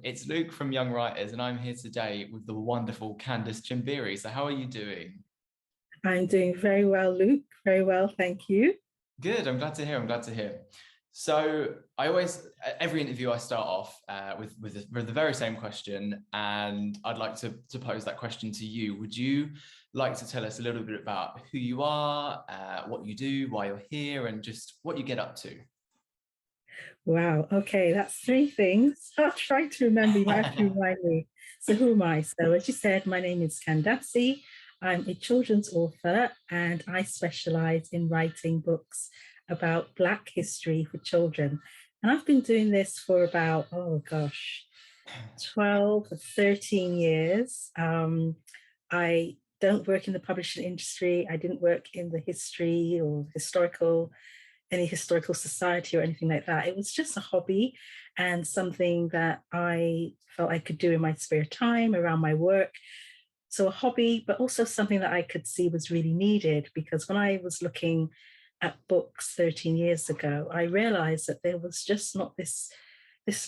It's Luke from Young Writers, and I'm here today with the wonderful Kandace Chimbiri. So, how are you doing? I'm doing very well, Luke. Very well, thank you. Good. I'm glad to hear. I'm glad to hear. So, I always every interview I start off with the very same question, and I'd like to pose that question to you. Would you like to tell us a little bit about who you are, what you do, why you're here, and just what you get up to? Wow. Okay, that's three things. I'll try to remember. You might have to remind me. So, who am I? So, as you said, my name is Kandace. I'm a children's author, and I specialize in writing books about Black history for children. And I've been doing this for about, oh gosh, 12 or 13 years. I don't work in the publishing industry. I didn't work in the history or any historical society or anything like that. It was just a hobby and something that I felt I could do in my spare time around my work. So a hobby, but also something that I could see was really needed, because when I was looking at books 13 years ago, I realized that there was just not this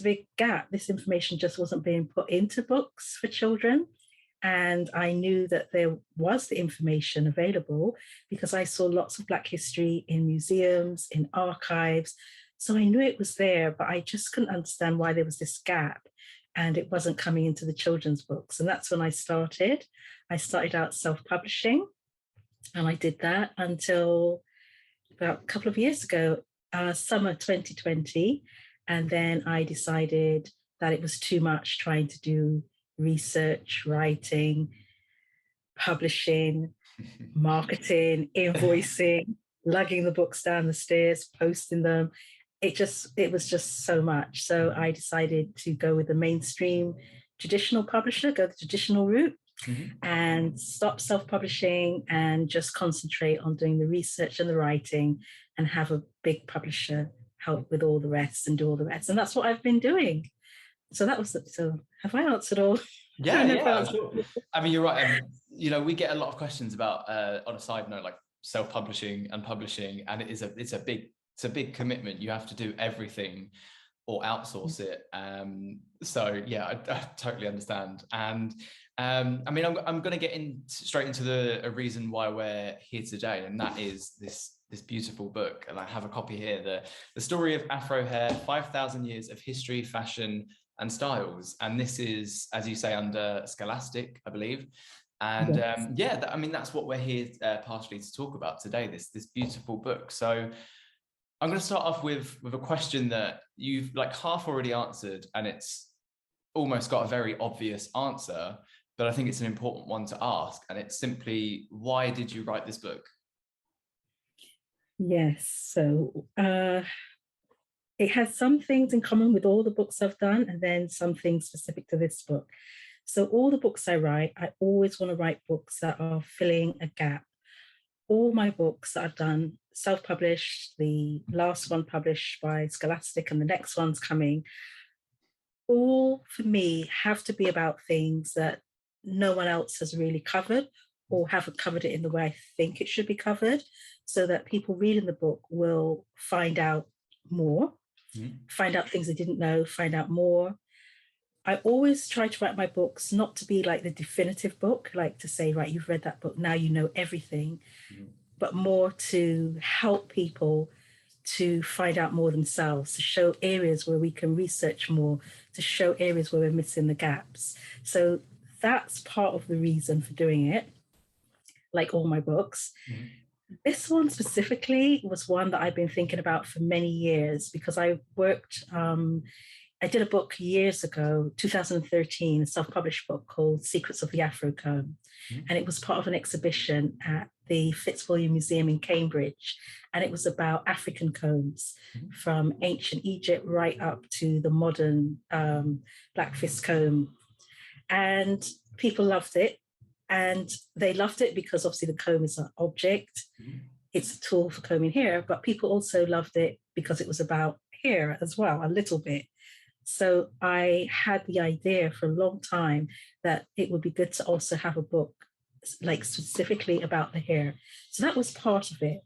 big gap. This information just wasn't being put into books for children. And I knew that there was the information available because I saw lots of Black history in museums, in archives. So I knew it was there, but I just couldn't understand why there was this gap and it wasn't coming into the children's books. And that's when I started. I started out self-publishing, and I did that until about a couple of years ago, summer 2020. And then I decided that it was too much trying to do research, writing, publishing, marketing, invoicing, lugging the books down the stairs, posting them. It was just so much. So I decided to go with the mainstream traditional publisher, go the traditional route, and stop self-publishing and just concentrate on doing the research and the writing and have a big publisher help with all the rest and do all the rest. And that's what I've been doing. So that was so. Have I answered all? Yeah, yeah, I'm sure. I mean, you're right. We get a lot of questions about, on a side note, like self-publishing and publishing, and it's a big commitment. You have to do everything or outsource it. So yeah, I totally understand. And I mean, I'm going to get straight into the reason why we're here today, and that is this beautiful book. And I have a copy here, the Story of Afro Hair: 5,000 Years of History, Fashion, and Styles. And this is, as you say, under Scholastic, I believe. And Yes. I mean, that's what we're here partially to talk about today, this beautiful book. So I'm going to start off with a question that you've like half already answered, and it's almost got a very obvious answer, but I think it's an important one to ask. And it's simply, why did you write this book? Yes. So it has some things in common with all the books I've done, and then some things specific to this book. So, all the books I write, I always want to write books that are filling a gap. All my books that I've done, self published, the last one published by Scholastic, and the next one's coming, all for me have to be about things that no one else has really covered or haven't covered it in the way I think it should be covered, so that people reading the book will find out more, find out things they didn't know, find out more. I always try to write my books not to be like the definitive book, like to say, right, you've read that book, now you know everything, but more to help people to find out more themselves, to show areas where we can research more, to show areas where we're missing the gaps. So that's part of the reason for doing it, like all my books. This one specifically was one that I've been thinking about for many years, because I did a book years ago, 2013, a self-published book called Secrets of the Afro Comb. And it was part of an exhibition at the Fitzwilliam Museum in Cambridge. And it was about African combs from ancient Egypt right up to the modern Black Fist comb. And people loved it. And they loved it because obviously the comb is an object. It's a tool for combing hair, but people also loved it because it was about hair as well, a little bit. So I had the idea for a long time that it would be good to also have a book like specifically about the hair. So that was part of it.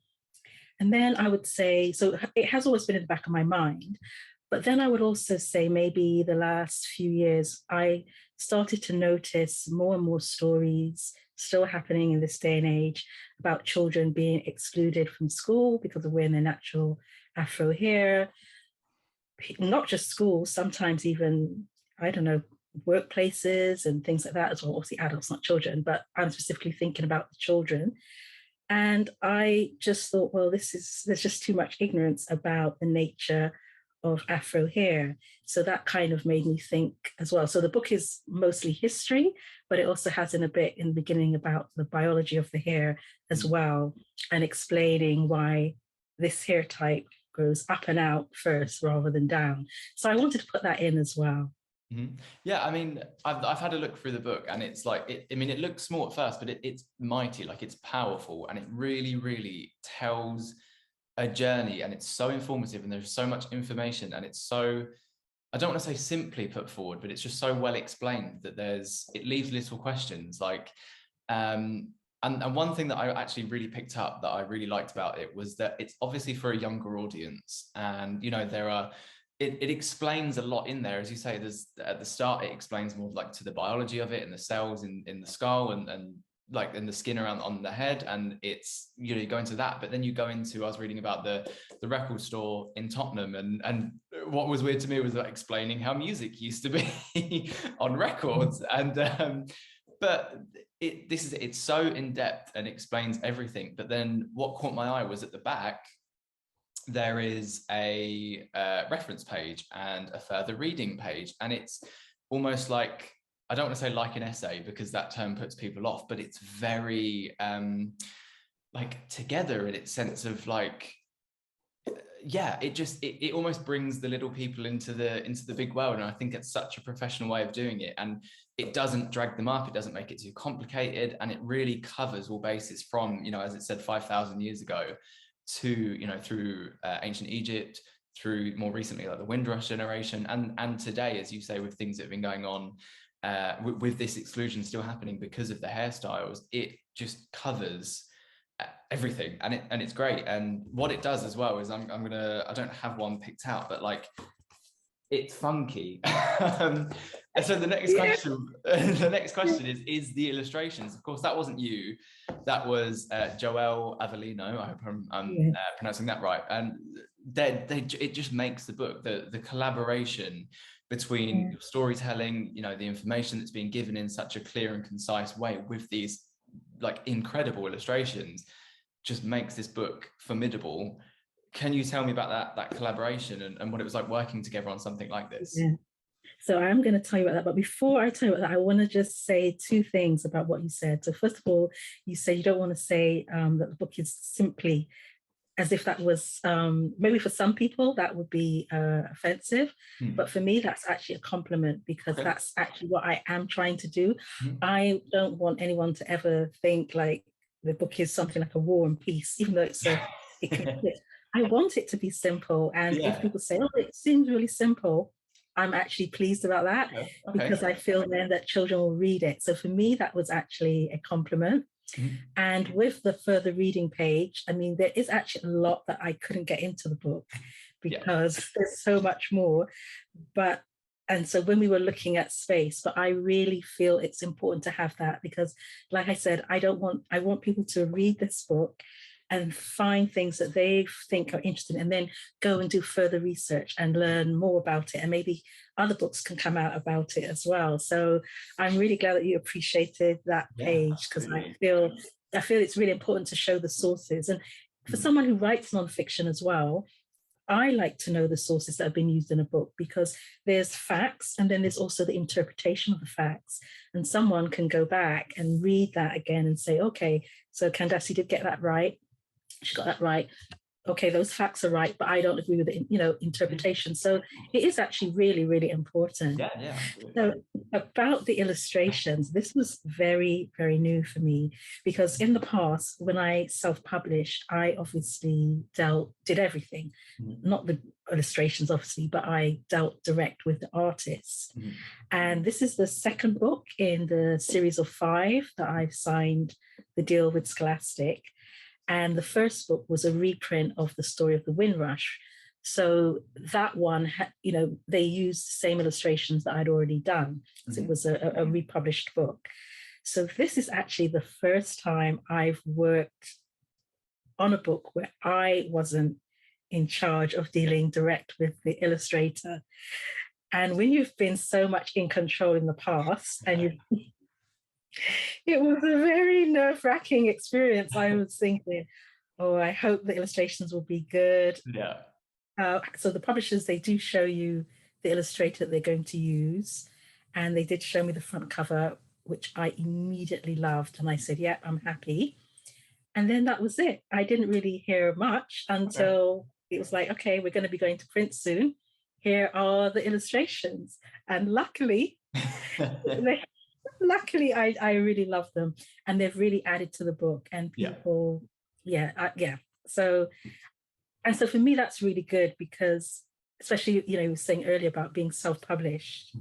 And then I would say, so it has always been in the back of my mind, But then I would also say maybe the last few years, I started to notice more and more stories still happening in this day and age about children being excluded from school because of wearing their natural Afro hair, not just schools, sometimes even, I don't know, workplaces and things like that as well. Obviously, adults, not children, but I'm specifically thinking about the children. And I just thought, well, there's just too much ignorance about the nature of Afro hair. So that kind of made me think as well. So the book is mostly history, but it also has in a bit in the beginning about the biology of the hair as well, and explaining why this hair type grows up and out first rather than down. So I wanted to put that in as well. Mm-hmm. Yeah, I mean, I've had a look through the book, and it's like, I mean, it looks small at first, but it's mighty, like it's powerful, and it really, really tells a journey, and it's so informative, and there's so much information, and it's so, I don't want to say simply put forward, but it's just so well explained that it leaves little questions like, and one thing that I actually really picked up that I really liked about it was that it's obviously for a younger audience, and it explains a lot in there. As you say, there's at the start, it explains more like to the biology of it and the cells in the skull and like in the skin around on the head, and it's, you go into that, but then you go into, I was reading about the record store in Tottenham, and what was weird to me was like explaining how music used to be on records, and but it's so in depth and explains everything. But then what caught my eye was at the back there is a reference page and a further reading page, and it's almost like, I don't want to say like an essay because that term puts people off, but it's very like together in its sense of like, yeah, it almost brings the little people into the big world, and I think it's such a professional way of doing it, and it doesn't drag them up, it doesn't make it too complicated, and it really covers all bases from, as it said, 5,000 years ago to, through ancient Egypt, through more recently like the Windrush generation, and today, as you say, with things that have been going on with this exclusion still happening because of the hairstyles. It just covers everything, and it's great. And what it does as well is I don't have one picked out, but like, it's funky. So the next question is the illustrations. Of course, that wasn't you, that was Joel Avellino. I hope I'm pronouncing that right. And it just makes the book, the collaboration between storytelling, the information that's being given in such a clear and concise way with these like incredible illustrations, just makes this book formidable. Can you tell me about that collaboration and what it was like working together on something like this? Yeah. So I'm going to tell you about that. But before I tell you about that, I want to just say two things about what you said. So first of all, you said you don't want to say that the book is simply, as if that was, maybe for some people that would be offensive. But for me, that's actually a compliment, because that's actually what I am trying to do. I don't want anyone to ever think like the book is something like a War and Peace, even though I want it to be simple. And if people say, oh, it seems really simple, I'm actually pleased about that, because I feel then that children will read it. So for me, that was actually a compliment. And with the further reading page, I mean, there is actually a lot that I couldn't get into the book because there's so much more. And so when we were looking at space, but I really feel it's important to have that, because like I said, I want people to read this book and find things that they think are interesting, and then go and do further research and learn more about it. And maybe other books can come out about it as well. So I'm really glad that you appreciated that page, because I feel it's really important to show the sources. And for someone who writes nonfiction as well, I like to know the sources that have been used in a book, because there's facts and then there's also the interpretation of the facts. And someone can go back and read that again and say, okay, so Kandace did get that right. She got that right. Okay, those facts are right, but I don't agree with the interpretation. So it is actually really, really important. Yeah. So about the illustrations, this was very, very new for me, because in the past, when I self-published, I obviously did everything, not the illustrations, obviously, but I dealt direct with the artists. And this is the second book in the series of 5 that I've signed the deal with Scholastic. And the first book was a reprint of the Story of the Windrush. So that one, they used the same illustrations that I'd already done. So it was a republished book. So this is actually the first time I've worked on a book where I wasn't in charge of dealing direct with the illustrator. And when you've been so much in control in the past, and it was a very nerve-wracking experience. I was thinking, oh, I hope the illustrations will be good. Yeah. So the publishers, they do show you the illustrator that they're going to use. And they did show me the front cover, which I immediately loved. And I said, yeah, I'm happy. And then that was it. I didn't really hear much until it was like, okay, we're going to be going to print soon. Here are the illustrations. And luckily, I really love them. And they've really added to the book. And people, So for me, that's really good because, especially, you were saying earlier about being self-published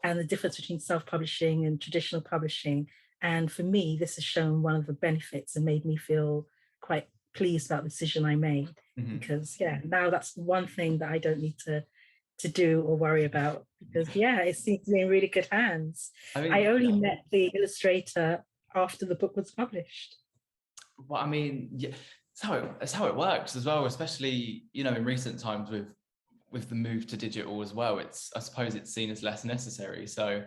and the difference between self-publishing and traditional publishing. And for me, this has shown one of the benefits and made me feel quite pleased about the decision I made. Because now that's one thing that I don't need to do or worry about, because it seems to be in really good hands. I only met the illustrator after the book was published. Well, I mean, that's how it works as well, especially, in recent times with the move to digital as well. I suppose it's seen as less necessary. So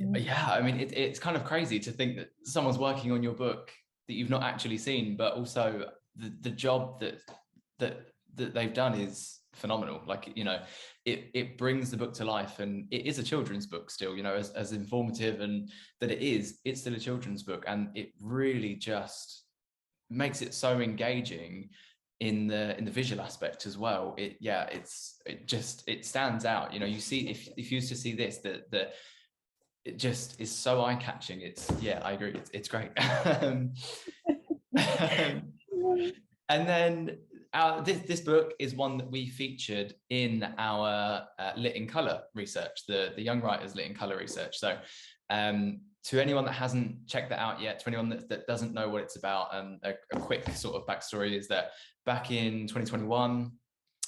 I mean, it's kind of crazy to think that someone's working on your book that you've not actually seen, but also the job that they've done is phenomenal. Like, it brings the book to life, and it is a children's book still, as informative and that it's still a children's book, and it really just makes it so engaging in the visual aspect as well. It stands out. You see, if you used to see this, that it just is so eye-catching. I agree, it's great. And then this book is one that we featured in our Lit in Colour research, the Young Writers Lit in Colour research. So to anyone that hasn't checked that out yet, to anyone that doesn't know what it's about, a quick sort of backstory is that back in 2021,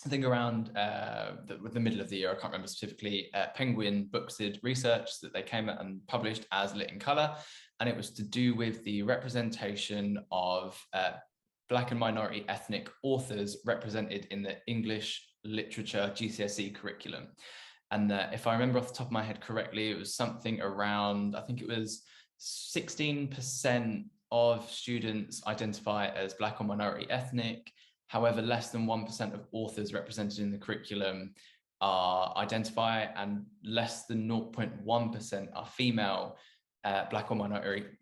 I think around the middle of the year, I can't remember specifically, Penguin Books did research that they came out and published as Lit in Colour, and it was to do with the representation of Black and minority ethnic authors represented in the English literature GCSE curriculum. And if I remember off the top of my head correctly, it was something around, I think it was 16% of students identify as Black or minority ethnic. However, less than 1% of authors represented in the curriculum identify, and less than 0.1% are female, Black or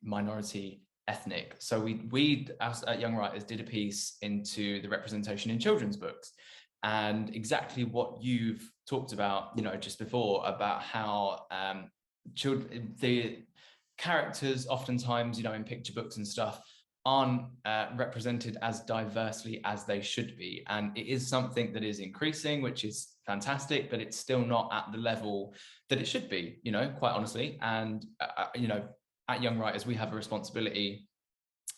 minority ethnic. So we as Young Writers did a piece into the representation in children's books, and exactly what you've talked about, just before, about how the characters oftentimes, in picture books and stuff, aren't represented as diversely as they should be. And it is something that is increasing, which is fantastic, but it's still not at the level that it should be, quite honestly. And, at Young Writers, we have a responsibility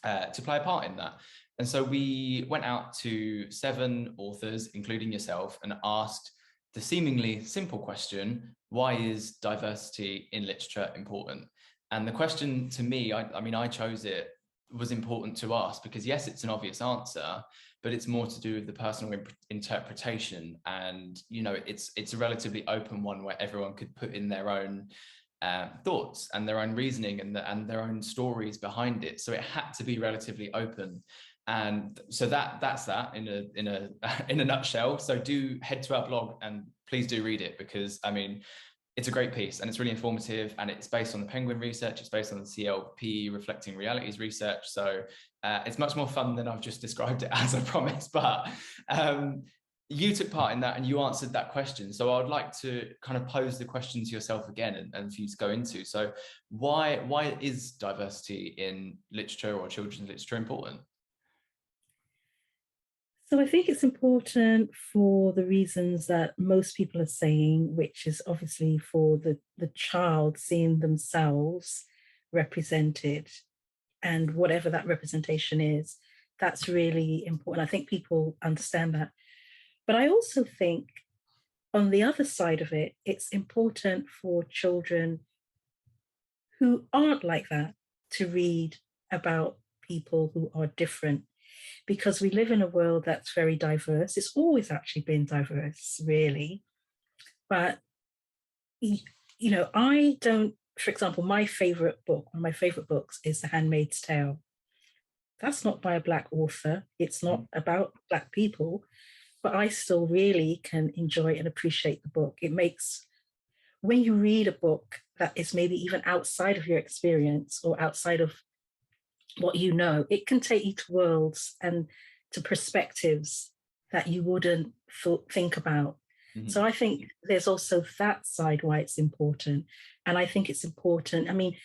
to play a part in that. And so we went out to 7 authors, including yourself, and asked the seemingly simple question, why is diversity in literature important? And the question to me, I chose it, was important to us because, yes, it's an obvious answer, but it's more to do with the personal interpretation. And, it's a relatively open one where everyone could put in their own thoughts and their own reasoning and their own stories behind it. So it had to be relatively open. And so that's that in a nutshell. So do head to our blog and please do read it, because it's a great piece and it's really informative, and it's based on the Penguin research. It's based on the CLP Reflecting Realities research. So it's much more fun than I've just described it as, I promise. But you took part in that and you answered that question. So I would like to kind of pose the question to yourself again and for you to go into. So why is diversity in literature or children's literature important? So I think it's important for the reasons that most people are saying, which is obviously for the child seeing themselves represented, and whatever that representation is, that's really important. I think people understand that. But I also think on the other side of it, it's important for children who aren't like that to read about people who are different, because we live in a world that's very diverse. It's always actually been diverse, really. But, I don't, for example, my favorite book, one of my favorite books is The Handmaid's Tale. That's not by a Black author. It's not about Black people, but I still really can enjoy and appreciate the book. It makes, when you read a book that is maybe even outside of your experience or outside of what you know, it can take you to worlds and to perspectives that you wouldn't think about. So I think there's also that side why it's important. And I think it's important. I mean,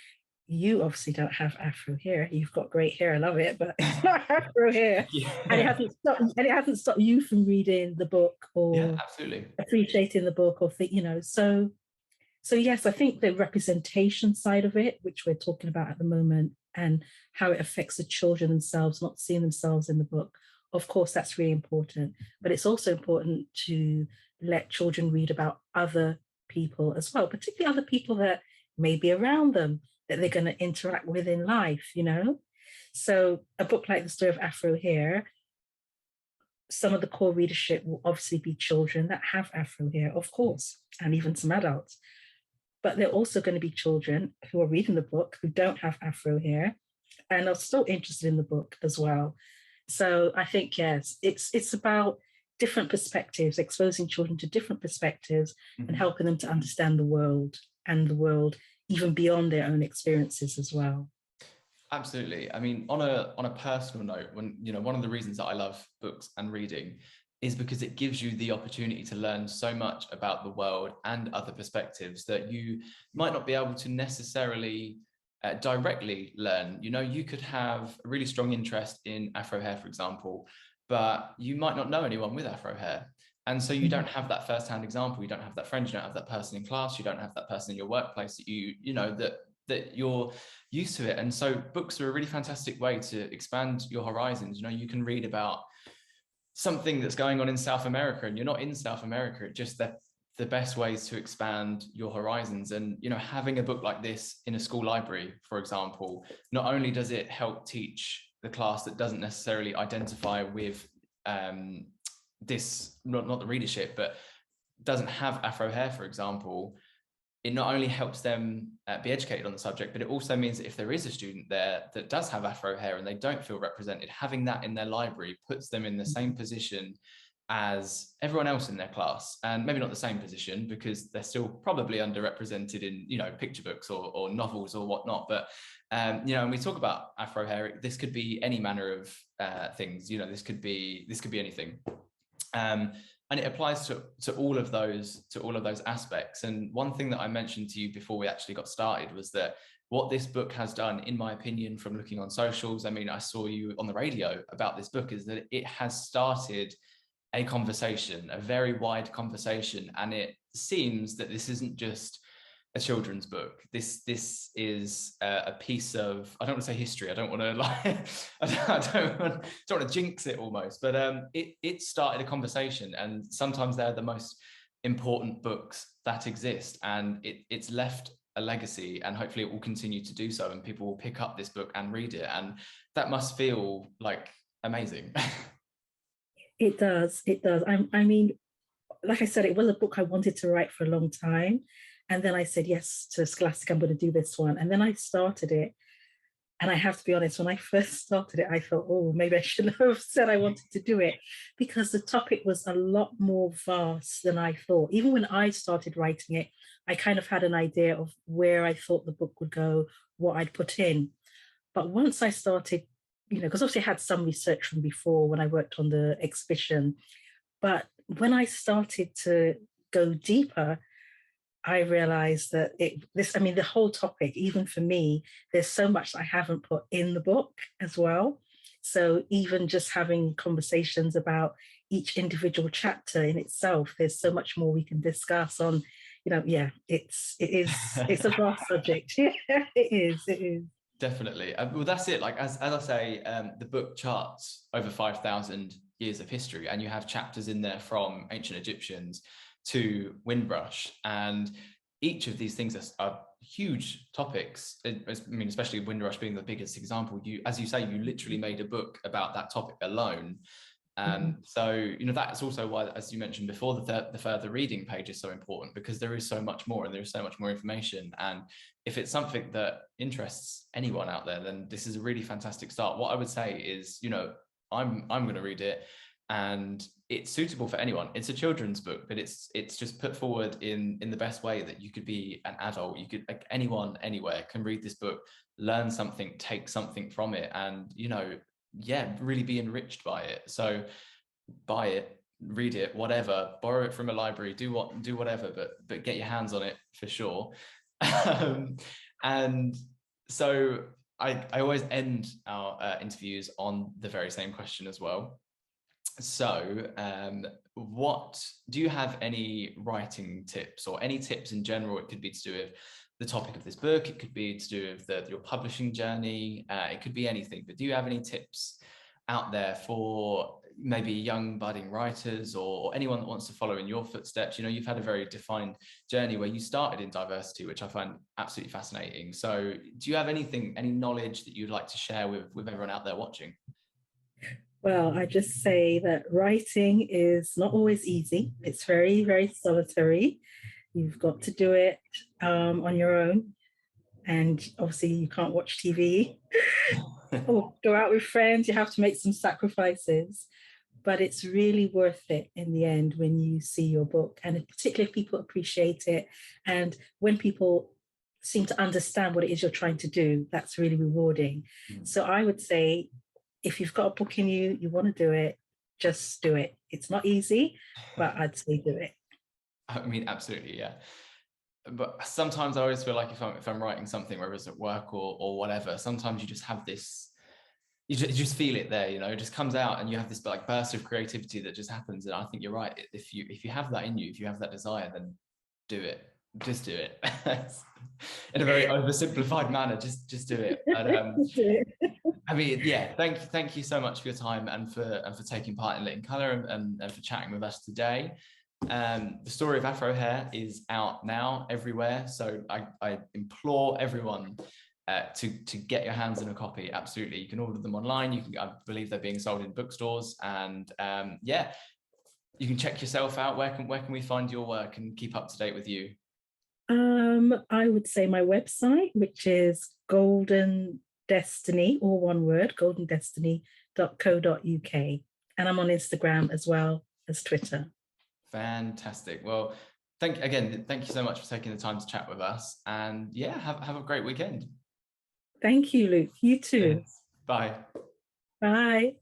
you obviously don't have Afro hair. You've got great hair. I love it, but it's not Afro hair. Yeah. And it hasn't stopped you from reading the book or absolutely appreciating the book or so yes, I think the representation side of it, which we're talking about at the moment, and how it affects the children themselves, not seeing themselves in the book, of course, that's really important. But it's also important to let children read about other people as well, particularly other people that may be around them, that they're going to interact with in life, So a book like The Story of Afro Hair, some of the core readership will obviously be children that have Afro hair, of course, and even some adults. But they're also going to be children who are reading the book who don't have Afro hair and are still interested in the book as well. So I think, yes, it's about different perspectives, exposing children to different perspectives and helping them to understand the world and the world even beyond their own experiences as well. Absolutely. I mean, on a personal note, when one of the reasons that I love books and reading is because it gives you the opportunity to learn so much about the world and other perspectives that you might not be able to necessarily directly learn. You could have a really strong interest in Afro hair, for example, but you might not know anyone with Afro hair. And so you don't have that first-hand example. You don't have that friend. You don't have that person in class. You don't have that person in your workplace that that you're used to it. And so books are a really fantastic way to expand your horizons. You can read about something that's going on in South America and you're not in South America. It's just that the best ways to expand your horizons. And having a book like this in a school library, for example, not only does it help teach the class that doesn't necessarily identify with this, not the readership, but doesn't have Afro hair, for example, it not only helps them be educated on the subject, but it also means that if there is a student there that does have Afro hair and they don't feel represented, having that in their library puts them in the same position as everyone else in their class. And maybe not the same position because they're still probably underrepresented in, picture books or novels or whatnot. But, when we talk about Afro hair, this could be any manner of things, this could be anything. And it applies to all of those aspects. And one thing that I mentioned to you before we actually got started was that what this book has done, in my opinion, from looking on socials, I mean, I saw you on the radio about this book, is that it has started a conversation, a very wide conversation. And it seems that this isn't just a children's book. This is a piece of, I don't want to say history. I don't want to I don't want to jinx it almost, but it started a conversation, and sometimes they're the most important books that exist, and it's left a legacy, and hopefully it will continue to do so, and people will pick up this book and read it, and that must feel like amazing. It does. I mean, like I said, it was a book I wanted to write for a long time. And then I said yes to Scholastic, I'm going to do this one. And then I started it. And I have to be honest, when I first started it, I thought, oh, maybe I shouldn't have said I wanted to do it, because the topic was a lot more vast than I thought. Even when I started writing it, I kind of had an idea of where I thought the book would go, what I'd put in. But once I started, because obviously I had some research from before when I worked on the exhibition, but when I started to go deeper, I realized that the whole topic, even for me, there's so much I haven't put in the book as well. So even just having conversations about each individual chapter in itself, there's so much more we can discuss on, it's a vast subject. Yeah, it is. Definitely. Well, that's it. Like, as I say, the book charts over 5,000 years of history, and you have chapters in there from ancient Egyptians to Windrush, and each of these things are huge topics. I mean, especially Windrush being the biggest example. You, as you say, you literally made a book about that topic alone. So, you know, that's also why, as you mentioned before, the further reading page is so important, because there is so much more, and there is so much more information. And if it's something that interests anyone out there, then this is a really fantastic start. What I would say is, you know, I'm going to read it, and it's suitable for anyone. It's a children's book, but it's just put forward in the best way that you could be an adult. You could, like, anyone, anywhere can read this book, learn something, take something from it, and, you know, yeah, really be enriched by it. So buy it, read it, whatever, borrow it from a library, do whatever, but get your hands on it for sure. And so I always end our interviews on the very same question as well. So what do you have any writing tips, or any tips in general? It could be to do with the topic of this book, it could be to do with your publishing journey, it could be anything, but do you have any tips out there for maybe young budding writers, or anyone that wants to follow in your footsteps? You know, you've had a very defined journey where you started in diversity, which I find absolutely fascinating. So do you have anything, any knowledge that you'd like to share with everyone out there watching? Well, I just say that writing is not always easy. It's very, very solitary. You've got to do it on your own. And obviously you can't watch TV or go out with friends. You have to make some sacrifices. But it's really worth it in the end when you see your book, and particularly if people appreciate it. And when people seem to understand what it is you're trying to do, that's really rewarding. So I would say, if you've got a book in you, you want to do it, just do it. It's not easy, but I'd say do it. I mean, absolutely, yeah. But sometimes I always feel like if I'm writing something, whether it's at work or whatever, sometimes you just have this, you just feel it there, you know, it just comes out, and you have this like burst of creativity that just happens. And I think you're right. If you have that in you, if you have that desire, then do it. Just do it. In a very oversimplified manner, just do it. But, I mean, yeah, thank you so much for your time, and for taking part in Lit in Colour, and for chatting with us today. The Story of Afro Hair is out now everywhere, so I implore everyone to get your hands on a copy. Absolutely, you can order them online. You can, I believe they're being sold in bookstores, and yeah, you can check yourself out. Where can we find your work and keep up to date with you? I would say my website, which is Golden Destiny, all one word, goldendestiny.co.uk. And I'm on Instagram as well as Twitter. Fantastic. Well, thank you so much for taking the time to chat with us. And yeah, have a great weekend. Thank you, Luke. You too. Yes. Bye. Bye.